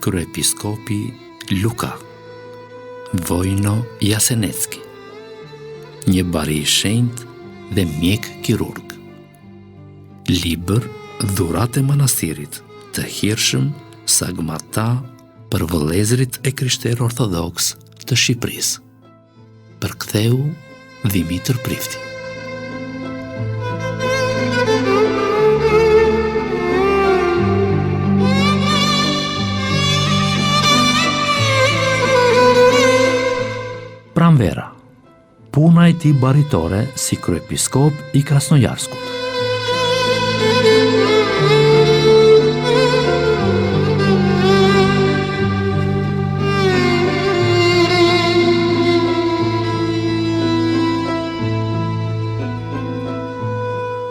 kryepiskopi Luka, Vojno Jasenecki, një bari i shenjtë dhe mjek kirurg. Libër Dhurat e manastirit të Hirshëm Sagmata për vëllezërit e krishterë ortodoks të Shqipërisë. Përktheu Dimitër Prifti. Pranvera. Puna e tij baritore si kryepiskop i Krasnojarskut.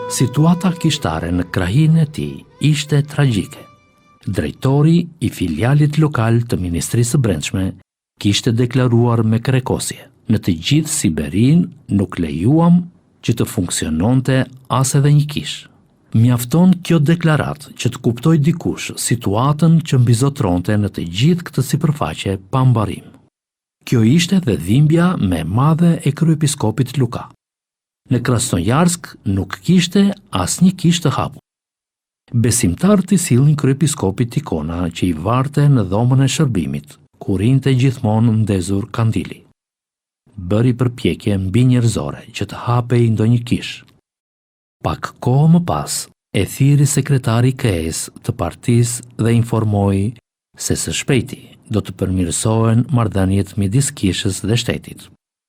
Situata kishtare në krahinë e tij ishte tragjike. Drejtori i filialit lokal të Ministrisë së Brendshme kishte deklaruar me krekosje: në të gjithë Siberinë nuk lejuam që të funksiononte as edhe një kish. Mjafton kjo deklarat që të kuptoj dikush situatën që mbizotronte në të gjithë këtë sipërfaqe pa mbarim. Kjo ishte dhe dhimbja më e madhe e kryepiskopit Luka. Në Krasnojarsk nuk kishte asnjë kish të hapur. Besimtarët i sillnin kryepiskopit ikona që i varte në dhomën e shërbimit, ku rinte gjithmonë ndezur kandili. Bëri përpjekje mbi njerëzore që të hapej ndonjë kish. Pak kohë më pas, e thiri sekretari KS të partisë dhe informoi se së shpejti do të përmirësohen marrëdhëniet midis kishës dhe shtetit,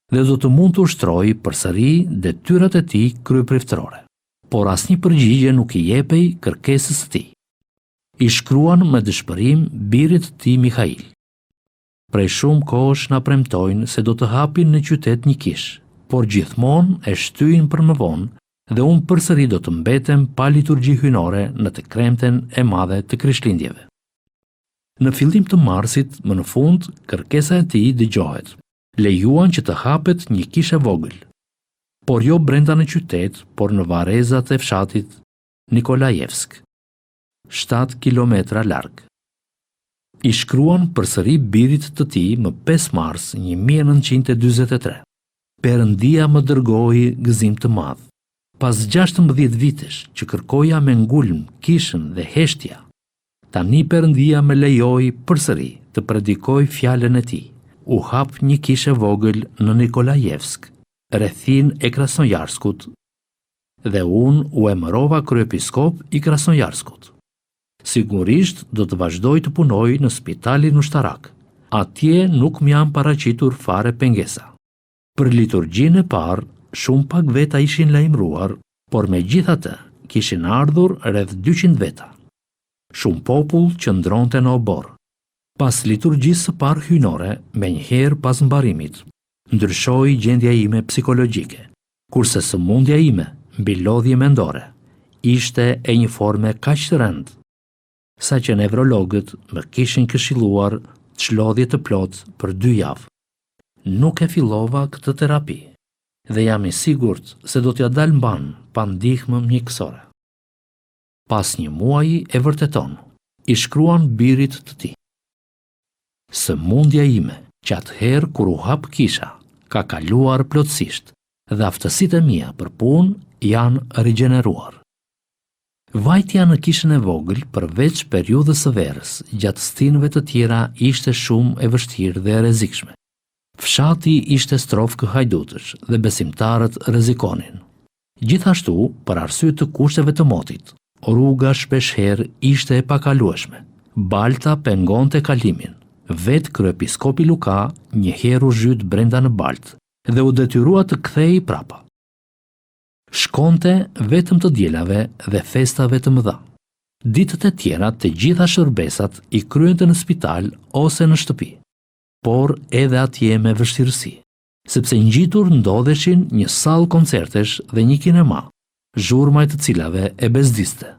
dhe do të mund të ushtrojë përsëri detyrat e tij kryepriftërore. Por asnjë përgjigje nuk i jepej kërkesës së tij. I shkruan me dëshpërim birit të tij Mikhail. Prej shumë kohësh na premtojnë se do të hapin në qytet një kish, por gjithmonë e shtyjnë për më vonë dhe unë përsëri do të mbetem pa liturgji hyjnore në të kremten e madhe të Krishtlindjeve. Në fillim të marsit, më në fund, kërkesa e tij dëgjohet: lejuan që të hapet një kish e vogël, por jo brenda në qytet, por në varrezat e fshatit Nikolajevsk, 7 kilometra larg. I shkruan përsëri birit të tij më 5 mars 1943. Perëndia më dërgoi gëzim të madh. Pas 16 vitesh që kërkoja me ngulm kishën dhe heshtja, tani Perëndia më lejoi përsëri të predikoj fjalën e tij. U hap një kish e vogël në Nikolajevsk, rrethin e Krasnojarskut, dhe unë u emërova kryepiskop i Krasnojarskut. Sigurisht do të vazhdoj të punoj në spitalin ushtarak. Atje nuk më janë paraqitur fare pengesa. Për liturgjinë e parë, shumë pak veta ishin lajmëruar, por megjithatë kishin ardhur rreth 200 veta. Shumë popull që ndronte në obor. Pas liturgjisë së parë hyjnore, menjëherë pas mbarimit, ndryshoi gjendja ime psikologjike, kurse sëmundja ime mbi lodhje mendore ishte e një forme kaq të rëndë, sa që nevrologët më kishin këshilluar çlodhje të plotë për 2 javë. Nuk e fillova këtë terapi dhe jam i sigurt se do t'ja dal mban pa ndihmë mjekësore. Pas 1 muaji e vërteton, i shkruan birit të tij: sëmundja ime që atëherë kur u hap kisha ka kaluar plotësisht dhe aftësitë e mia për punë janë rigjeneruar. Vajtja në kishën e vogël përveç periudhës së verës gjatë stinëve të tjera ishte shumë e vështirë dhe e rrezikshme. Fshati ishte strofkë hajdutësh dhe besimtarët rrezikonin. Gjithashtu, për arsye të kushteve të motit, rruga shpeshherë ishte e pakalueshme. Balta pengonte kalimin. Vetë kryepiskopi Luka njëherë u zhyt brenda në baltë dhe u detyrua të kthehej prapa. Shkonte vetëm të dielave dhe festave të mëdha. Ditët e tjera të gjitha shërbesat i kryente në spital ose në shtëpi, por edhe atje me vështirësi, sepse ngjitur ndodheshin një sallë koncertesh dhe një kinema, zhurma e të cilave e bezdiste.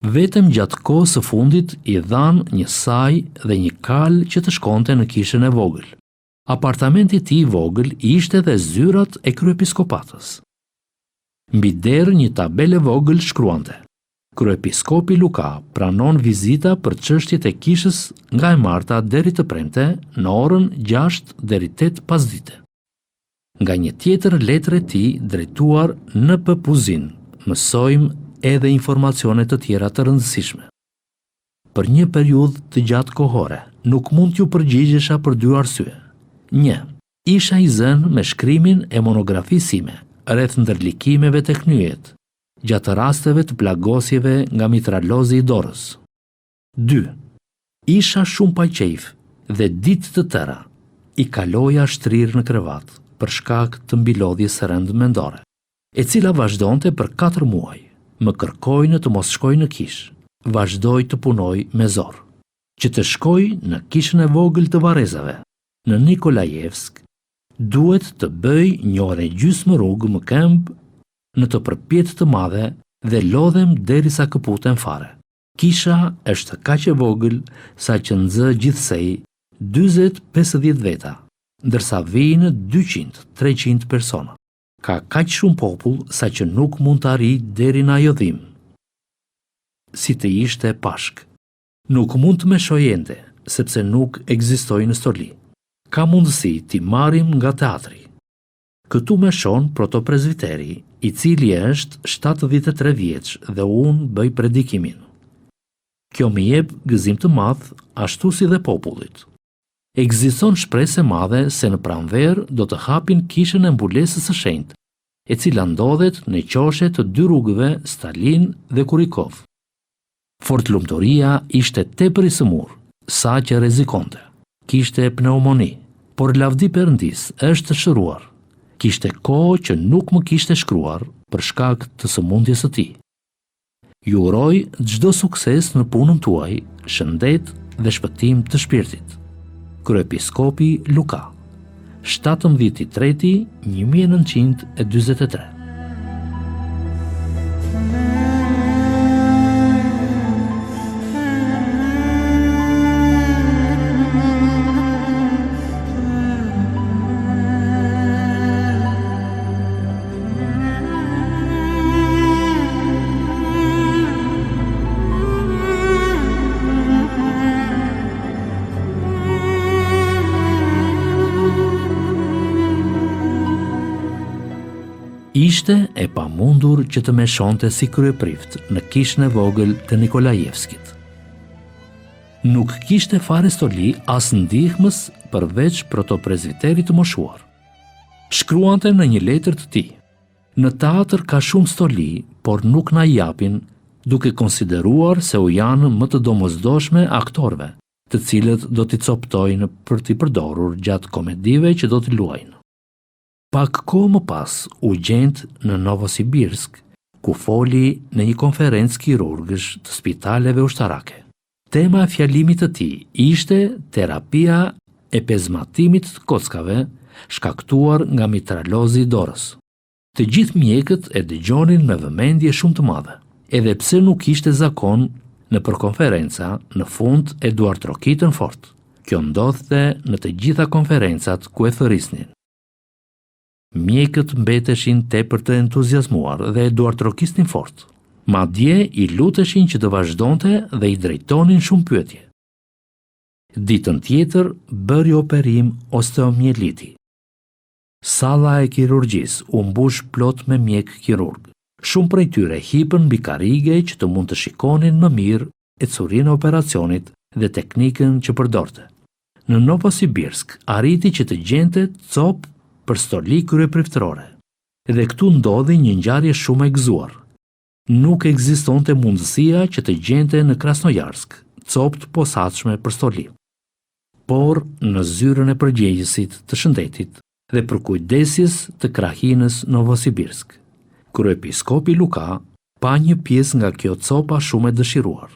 Vetëm gjatë kohës së fundit i dhan një saj dhe një kal që të shkonte në kishën e vogël. Apartamenti i tij i vogël ishte dhe zyrat e kryepiskopatës. Mbi derë një tabelë e vogël shkruante: Kryepiskopi Luka pranon vizita për çështjet e kishës nga e marta deri të premte në orën 6 deri 8 pasdite. Nga një tjetër letër e tij drejtuar në Puzin, mësojmë edhe informacione të tjera të rëndësishme. Për një periudhë të gjatë kohore, nuk mund t'ju përgjigjesha për 2 arsye. 1. Isha i zënë me shkrimin e monografisime rreth ndërlikimeve tek nyjet, gjatë rasteve të plagosjeve nga mitralozi i dorës. 2. Isha shumë pa qejf dhe ditë të tëra i kaloja shtrirë në krevat për shkak të mbilodhjes së rënd mendore, e cila vazhdonte për 4 muaj. Më kërkojnë të mos shkoj në kishë, vazhdoj të punoj me zor, që të shkoj në kishën e vogël të Varezave, në Nikolajevsk, duhet të bëj 1 orë e gjysmë rrugë më këmbë në të përpjet të madhe dhe lodhem derisa këputem fare. Kisha është kaq e vogël sa që nxë gjithsej 40-50 veta, ndërsa vijnë 200-300 persona. Ka kaq shumë popull sa që nuk mund të arrijë deri në ajo dhimbje. Si të ishte pashk. Nuk mund të më shoj ende, sepse nuk ekzistoi në stoli. Ka mundësi t'i marrim nga teatri. Këtu më shon protopresbiteri, i cili është 73 vjeç dhe unë bëj predikimin. Kjo më jep gëzim të madh, ashtu si dhe popullit. Ekziston shpresë e madhe se në pranverë do të hapin kishën e mbulesës së shenjtë, e cila ndodhet në qoshe të 2 rrugëve Stalin dhe Kurikov. Fortlumturia ishte tepër i sëmur, sa që rrezikonte. Kishte pneumoni, por lavdi Perëndis është shëruar. Kishte kohë që nuk më kishte shkruar për shkak të sëmundjes së tij. Ju uroj çdo sukses në punën tuaj, shëndet dhe shpëtim të shpirtit. Kryepiskopi Luka, 17/3/1943. Ishte e pamundur që të meshonte si kryeprift në kishën e vogël të Nikolajevskit. Nuk kishte fare stoli as ndihmës përveç protopresbiterit të moshuar. Shkruante në një letër të tij: "Në teatr ka shumë stoli, por nuk na japin, duke konsideruar se u janë më të domosdoshme aktorëve, të cilët do t'i coptojnë për t'i përdorur gjatë komedive që do t'i luajnë." Pak kohë më pas u gjend në Novosibirsk, ku foli në një konferencë kirurgësh të spitaleve ushtarake. Tema e fjalimit të tij ishte terapia e pezmatimit të kockave shkaktuar nga mitralozi i dorës. Të gjithë mjekët e dëgjonin me vëmendje shumë të madhe, edhe pse nuk ishte zakon në përkonferenca, në fund e duar trokitën fort. Kjo ndodhte në të gjitha konferencat ku e thërrisnin. Mjekët mbeteshin tepër të entuziazmuar dhe e duartrokisnin fort. Madje i luteshin që të vazhdonte dhe i drejtonin shumë pyetje. Ditën tjetër bëri operim osteomieliti. Salla e kirurgjisë u mbush plot me mjek kirurg. Shumë prej tyre hipën mbi karrige që të mund të shikonin më mirë ecurinë e operacionit dhe teknikën që përdorte. Në Novosibirsk arriti që të gjente copë për stoli kryepriftërore. Dhe këtu ndodhi një ngjarje shumë e gëzuar. Nuk ekzistonte mundësia që të gjente në Krasnojarsk copë të posaçme për stoli. Por në zyrën e përgjegjësit të shëndetit dhe për kujdesjes të krahinës Novosibirsk, kryepiskopi Luka pa një pjesë nga kjo copa shumë e dëshiruar.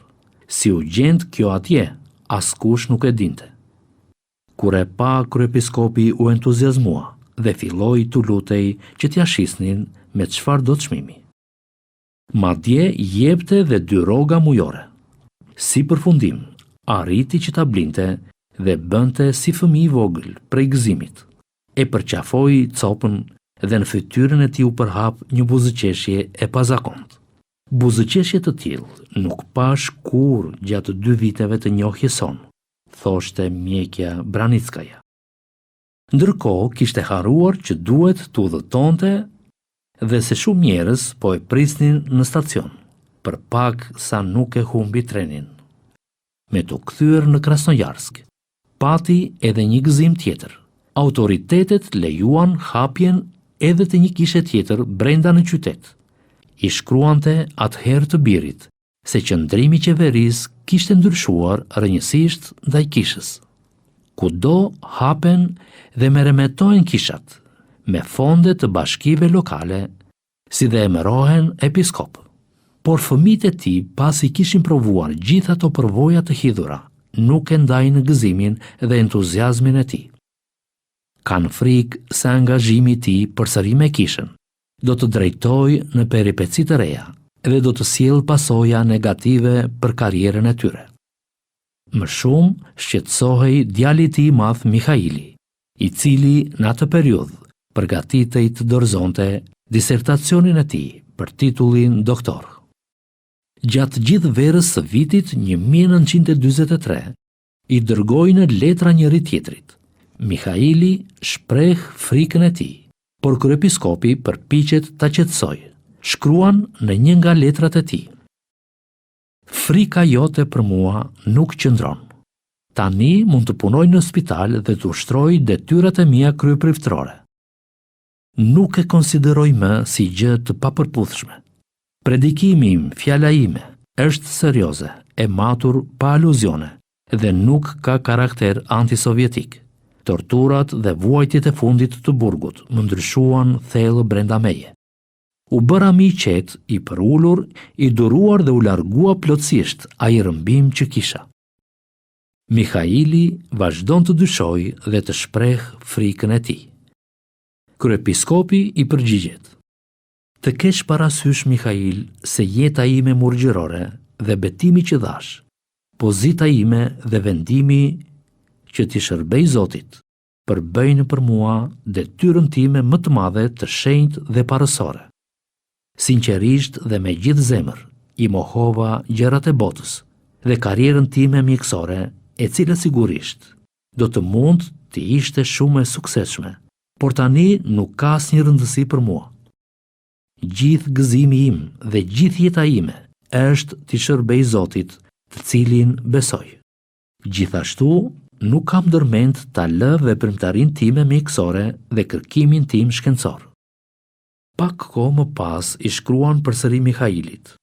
Si u gjend kjo atje, askush nuk e dinte. Kur e pa, kryepiskopi u entuziazmua dhe filloi të lutej që t'ja shisnin me çfarë do të çmimi. Madje jepte dhe 2 rroga mujore. Si përfundim, arriti që ta blinte dhe bënte si fëmijë i vogël prej gëzimit. E përqafoi copën dhe në fytyrën e tij u përhap një buzëqeshje e pazakontë. Buzëqeshje të tillë nuk pash kur gjatë 2 viteve të njohjes son, thoshte mjekja Branickaja. Ndërkohë kishte harruar që duhet të udhëtonte dhe se shumë njerëz po e prisnin në stacion, për pak sa nuk e humbi trenin. Me të kthyer në Krasnojarsk, pati edhe një gëzim tjetër. Autoritetet lejuan hapjen edhe të një kishe tjetër brenda në qytet. I shkruante atëherë të birit se qëndrimi i qeverisë kishte ndryshuar rrënjësisht ndaj kishës. Kudo hapen dhe merremetohen kishat, me fonde të bashkive lokale, si dhe emërohen episkop. Por fëmijët e tij, pasi kishin provuar gjithë ato përvoja të hidhura, nuk e ndajnë gëzimin dhe entuziazmin e tij. Kanë frikë se angazhimi i tij përsëri me kishën do të drejtojë në peripeci të reja dhe do të sjellë pasoja negative për karrierën e tyre. Më shumë shqetësohej djali i tij i madh Mikhaili, i cili në atë periudhë përgatitej të dorëzonte disertacionin e tij për titullin doktor. Gjatë gjithë verës së vitit 1943, i dërgoi në letra njëri tjetrit. Mikhaili shpreh frikën e tij, por kryepiskopi përpiqet ta qetësojë. Shkruan në një nga letrat e tij: "Frika jote për mua nuk qëndron. Tani mund të punoj në spital dhe të ushtroj detyrat e mia kryepriftërore. Nuk e konsideroj më si gjë të papërputhshme. Predikimi im, fjala ime, është serioze, e matur pa aluzione dhe nuk ka karakter antisovjetik. Torturat dhe vuajtjet e fundit të burgut më ndryshuan thellë brenda meje. U bëra më i qetë, i përullur, i duruar dhe u largua plotësisht ai rrëmbim që kisha." Mikhaili vazhdon të dyshojë dhe të shpreh frikën e tij. Kryepiskopi i përgjigjet: "Të kesh parasysh, Mikhail, se jeta ime murgjërore dhe betimi që dhash, pozita ime dhe vendimi që t'i shërbej Zotit, përbëjnë për mua detyrën time më të madhe të shenjtë dhe parësore. Sinqerisht dhe me gjithë zemër, i mohova gjërat e botës dhe karrierën time mjekësore, e cila sigurisht do të mund të ishte shumë e suksesshme, por tani nuk ka asnjë rëndësi për mua. Gjithë gëzimi im dhe gjithë jeta ime është t'i shërbej Zotit, të cilin besoj. Gjithashtu, nuk kam ndërmend ta lë veprimtarinë time mjekësore dhe kërkimin tim shkencor." Pak kohë më pas i shkruan përsëri Mikhailit: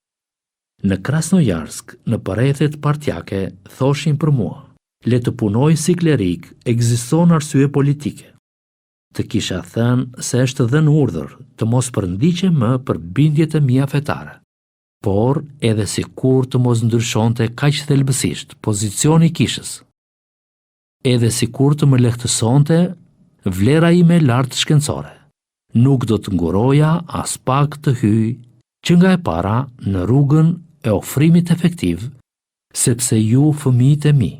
"Në Krasnojarsk, në përrethet partjake, thoshin për mua: le të punoj si klerik, ekziston arsye politike. Të kisha thënë se është dhënë urdhër të mos përndiqe më për bindjet e mia fetare, por edhe sikur të mos ndryshonte kaq thelbësisht pozicioni i kishës, edhe sikur të më lehtësonte vlera ime lartë shkencore, nuk do të nguroja as pak të hyj që nga e para në rrugën e ofrimit efektiv, sepse ju, fëmijët e mi,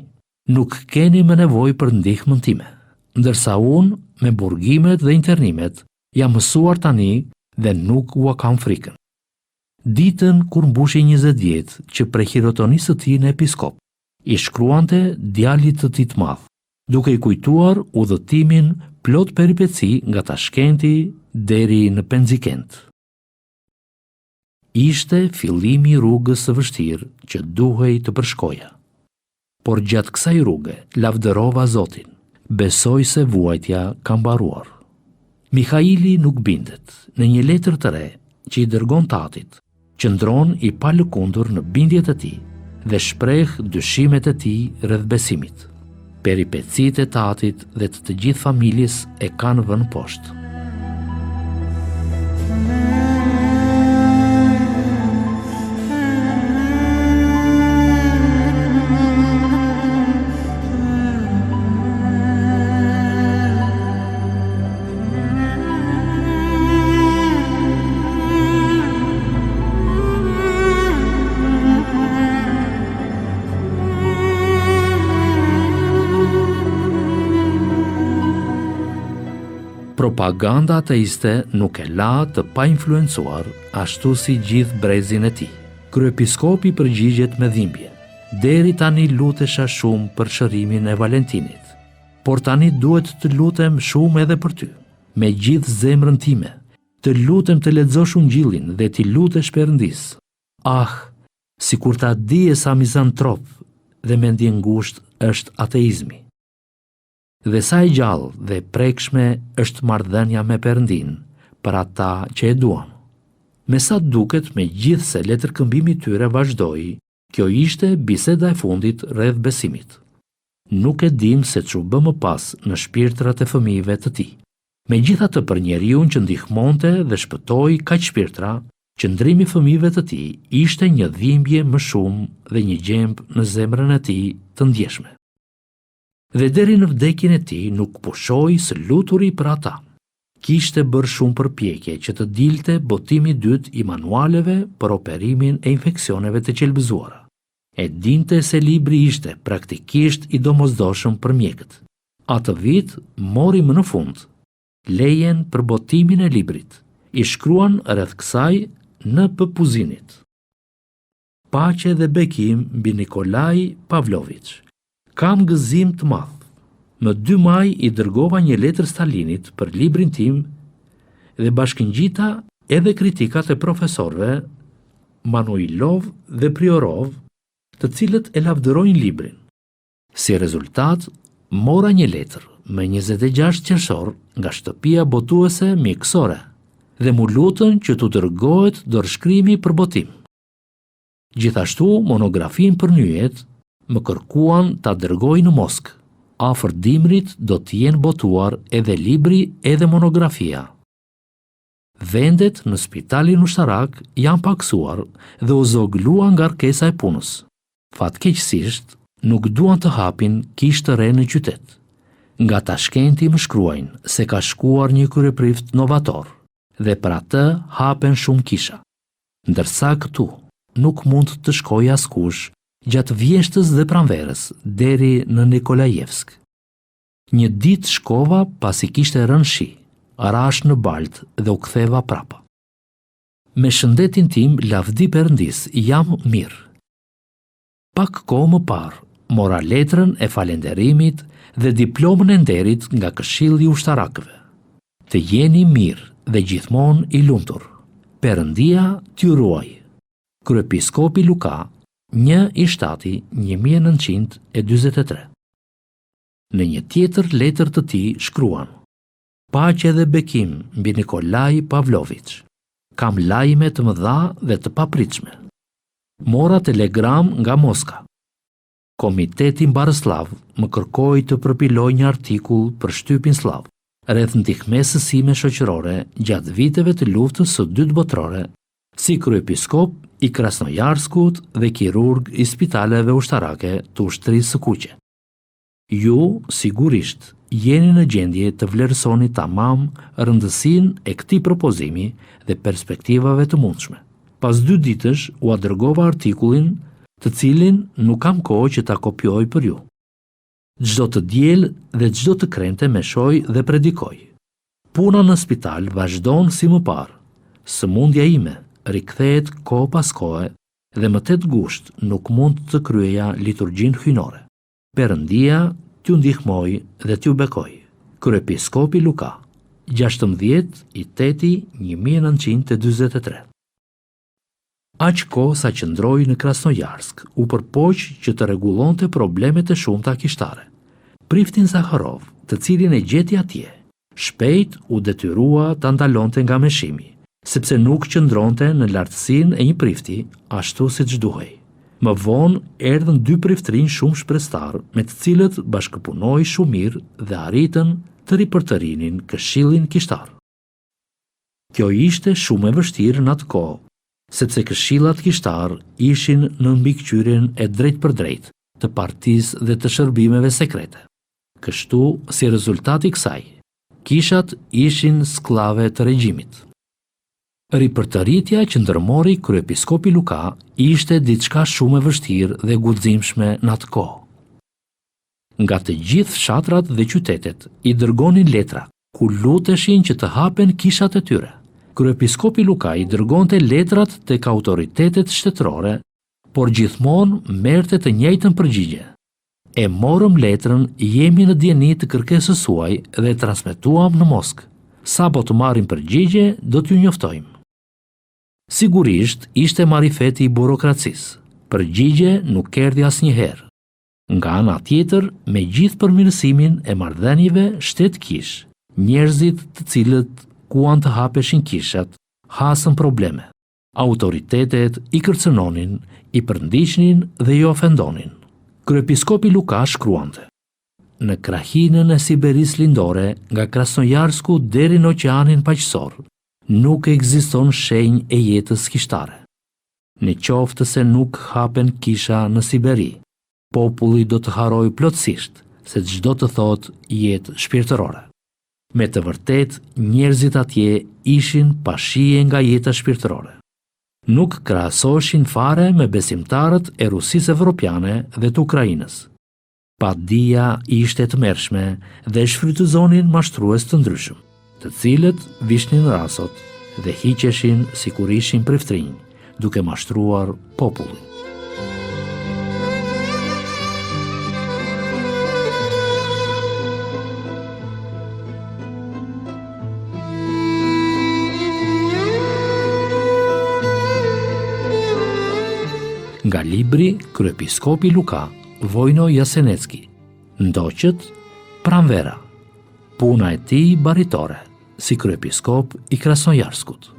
nuk keni më nevojë për ndihmën time, ndërsa unë me burgimet dhe internimet jam mësuar tani dhe nuk ua kam frikën." Ditën kur mbushi 20 vjet që prej hirotonisë së tij në episkop, i shkruante djalit të tij të madh, duke i kujtuar udhëtimin plot peripeci nga Tashkenti deri në Penzikent. Ishte fillimi i rrugës së vështirë që duhej të përshkoja. Por gjatë kësaj rruge lavdërova Zotin, besoj se vuajtja ka mbaruar. Mikhaili nuk bindet. Në një letër të re që i dërgon tatit, qëndron i palëkundur në bindjet e tij dhe shpreh dyshimet e tij rreth besimit. Peripecitë e tatit dhe të gjithë familjes e kanë vënë poshtë. Propaganda ateiste nuk e la të pa influencuar ashtu si gjithë brezin e tij. Kryepiskopi përgjigjet me dhimbje. Deri tani lutesha shumë për shërimin e Valentinit, por tani duhet të lutem shumë edhe për ty. Me gjithë zemrën time, të lutem të lexosh Ungjillin dhe t'i lutesh Perëndis. Ah, sikur ta dije sa mizantrop dhe mendje ngushtë është ateizmi. Dhe sa e gjallë dhe prekshme është marrëdhënia me Perëndin për ata që e duan. Me sa duket, me gjithë se letërkëmbimi i tyre vazhdoi, kjo ishte biseda e fundit rreth besimit. Nuk e dim se ç'u bë më pas në shpirtrat e fëmijëve të tij. Megjithatë, për njeriu që ndihmonte dhe shpëtoi kaq shpirtra, qëndrimi i fëmijëve të tij ishte një dhimbje më shumë dhe një gjemb në zemrën e tij të ndjeshme. Dhe deri në vdekjen e tij nuk pushoi së luturi për ata. Kishte bërë shumë përpjekje që të dilte botimi i dytë i manualeve për operimin e infeksioneve të qelbëzuara. E dinte se libri ishte praktikisht i domosdoshëm për mjekët. Atë vit mori më në fund lejen për botimin e librit. I shkruan rreth kësaj në P-Puzinit. Paqe dhe bekim mbi Nikolaj Pavlović. Kam gëzim të madh. Më 2 maj i dërgova një letër Stalinit për librin tim dhe bashkëngjita edhe kritikat e profesorëve Manuilov dhe Priorov, të cilët e lavdërojnë librin. Si rezultat, mora një letër me 26 qershor nga shtëpia botuese mjekësore dhe mu lutën që t'u dërgohet dorëshkrimi për botim. Gjithashtu, monografin për nyjet më kërkuan ta dërgoj në Moskë. Afër dimrit do të jenë botuar edhe libri edhe monografia. Vendet në spitalin ushtarak janë paksuar dhe u zoglua nga kërkesa e punës. Fatkeqësisht, nuk duan të hapin kishë të re në qytet. Nga Tashkenti më shkruajnë se ka shkuar një kryeprift novator dhe për atë hapen shumë kisha. Ndërsa këtu nuk mund të shkoj askush gjatë vjeshtës dhe pranverës deri në Nikolajevsk. Një ditë shkova pasi kishte rënë shi, rash në Balt dhe u ktheva prapa. Me shëndetin tim lavdi Perëndis jam mirë. Pak kohë më parë mora letrën e falenderimit dhe diplomën e nderit nga Këshilli i Ushtarakëve. Të jeni mirë dhe gjithmonë i lumtur. Perëndia t'ju ruaj. Kryepiskopi Luka, 1/7/1943. Në një tjetër letër të tij shkruan: Paqe dhe bekim mbi Nikolaj Pavlović. Kam lajme të mëdha dhe të papritshme. Mora telegram nga Moska. Komiteti Mbarëslav më kërkoi të përpiloj një artikull për shtypin slav rreth ndihmesës sime shoqërore gjatë viteve të luftës së dytë botërore, si kryepiskop i Krasnojarskut dhe kirurg i spitaleve ushtarake të ushtrisë së kuqe. Ju, sigurisht, jeni në gjendje të vlerësoni tamam rëndësinë e këtij propozimi dhe perspektivave të mundshme. Pas 2 ditësh u dërgova artikullin, të cilin nuk kam kohë që ta kopjoj për ju. Çdo të diel dhe çdo të krente me shoj dhe predikoj. Puna në spital vazhdon si më parë. Sëmundja ime rikthehet kohë pas kohe dhe më tet gusht nuk mund të kryeja liturgjinë hyjnore. Perëndia t'ju ndihmoj dhe t'ju bekoj. Kryepiskopi Luka, 16/8/1943. Aq kohë sa qëndroi në Krasnojarsk, u përpoq që të rregullonte problemet e shumta kishtare. Priftin Zakharov, të cilin e gjeti atje, shpejt u detyrua ta ndalonte nga meshimi, sepse nuk qëndronte në lartësinë e një prifti ashtu siç duhej. Më vonë erdhën 2 priftrinj shumë shprestar, me të cilët bashkëpunoi shumë mirë dhe arritën të ripërtërinin këshillin kishtar. Kjo ishte shumë e vështirë në atë kohë, sepse këshillat kishtar ishin në mbikëqyrjen e drejt për drejt të partisë dhe të shërbimeve sekrete. Kështu, si rezultat i kësaj, kishat ishin skllave të regjimit. Ripërtëritja që ndërmori kryepiskopi Luka ishte diçka shumë e vështirë dhe guximshme në atë kohë. Nga të gjithë fshatrat dhe qytetet i dërgonin letra ku luteshin që të hapen kishat e tyre. Kryepiskopi Luka i dërgonte letrat tek autoritetet shtetërore, por gjithmonë merrte të njëjtën përgjigje. E morëm letrën, jemi në dieni të kërkesës suaj dhe e transmetuam në Moskë. Sa po të marrim përgjigje, do t'ju njoftojmë. Sigurisht, ishte marifeti i burokracisë. Përgjigje nuk erdhi asnjëherë. Nga ana tjetër, me gjithë përmirësimin e marrëdhënieve shtet-kish, njerëzit të cilët kuan të hapeshin kishat, hasën probleme. Autoritetet i kërcënonin, i përndiqnin dhe i ofendonin. Kryepiskopi Luka shkruante: në krahinën e Siberisë lindore, nga Krasnojarsku deri në Oqeanin Paqësor, nuk ekziston shenjë e jetës kishtare. Në qoftë se nuk hapen kisha në Siberi, populli do të harojë plotësisht se çdo të thotë jetë shpirtërore. Me të vërtet, njerëzit atje ishin pa shije nga jeta shpirtërore. Nuk krahasoheshin fare me besimtarët e Rusisë Evropiane dhe të Ukrainës. Padia ishte të tmerrshme dhe shfrytëzonin mashtrues të ndryshëm, të cilët vishnin rasot dhe hiqeshin sikur ishin priftrinj, duke mashtruar popullin. Nga libri Kryepiskopi Luka, Vojno Jasenecki, Ndoqët, Pranvera. Puna e tij baritore, si kryepiskop i Krasnojarskut.